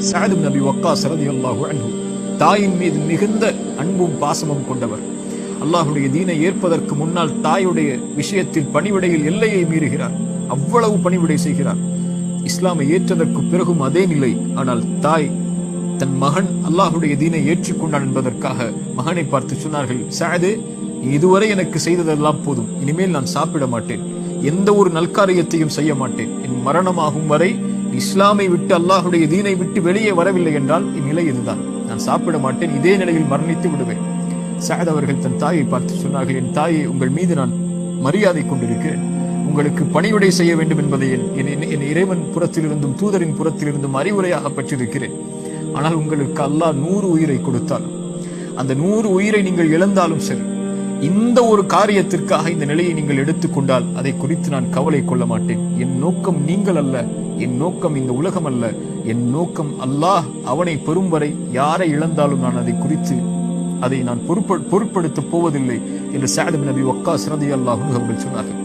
சஅத் இப்னு அபி வக்காஸ் ரலியல்லாஹு அன்ஹு தாயின் மீது மிகுந்த அன்பும் பாசமும் கொண்டவர். அல்லாஹ்வுடைய தீனை ஏற்பதற்கு முன்னால் தாயுடைய விஷயத்தில் பணிவிடையில் எல்லையை மீறுகிறார். அவ்வளவு பணிவிடை செய்கிறார். இஸ்லாமை ஏற்றதற்கு பிறகும் அதே நிலை. ஆனால் தாய் தன் மகன் அல்லாஹ்வுடைய தீனை ஏற்றுக்கொண்டான் என்பதற்காக மகனை பார்த்து சொன்னார்கள், சஅத், இதுவரை எனக்கு செய்ததெல்லாம் போதும், இனிமேல் நான் சாப்பிட மாட்டேன், எந்த ஒரு நல்காரியத்தையும் செய்ய மாட்டேன், என் மரணமாகும் வரை இஸ்லாமை விட்டு அல்லாஹ்வுடைய தீனை விட்டு வெளியே வரவில்லை என்றால் என் நிலை இதுதான், நான் சாப்பிட மாட்டேன், இதே நிலையில் மரணித்து விடுவேன். சஅத் அவர்கள் தன் தாயை பார்த்து சொன்னார்கள், என் தாயை, உங்கள் மீது நான் மரியாதை கொண்டிருக்கிறேன், உங்களுக்கு பணிவிடை செய்ய வேண்டும் என்பதை என் இறைவன் புறத்திலிருந்தும் தூதரின் புறத்திலிருந்தும் அறிவுரையாக பெற்றிருக்கிறேன். ஆனால் உங்களுக்கு அல்லாஹ் 100 உயிரை கொடுத்தால், அந்த 100 உயிரை நீங்கள் இழந்தாலும் சரி, இந்த ஒரு காரியத்திற்காக இந்த நிலையை நீங்கள் எடுத்துக்கொண்டால் அதை குறித்து நான் கவலை கொள்ள மாட்டேன். என் நோக்கம் நீங்கள் அல்ல, என் நோக்கம் இந்த உலகம் அல்ல, என் நோக்கம் அல்லாஹ் அவனை பெறும் வரை யாரை இழந்தாலும் நான் அதை குறித்து அதை நான் பொருட்படுத்த போவதில்லை என்று சஅத் இப்னு அபி வக்காஸ் ரலியல்லாஹு அன்ஹு அவர்கள் சொன்னார்கள்.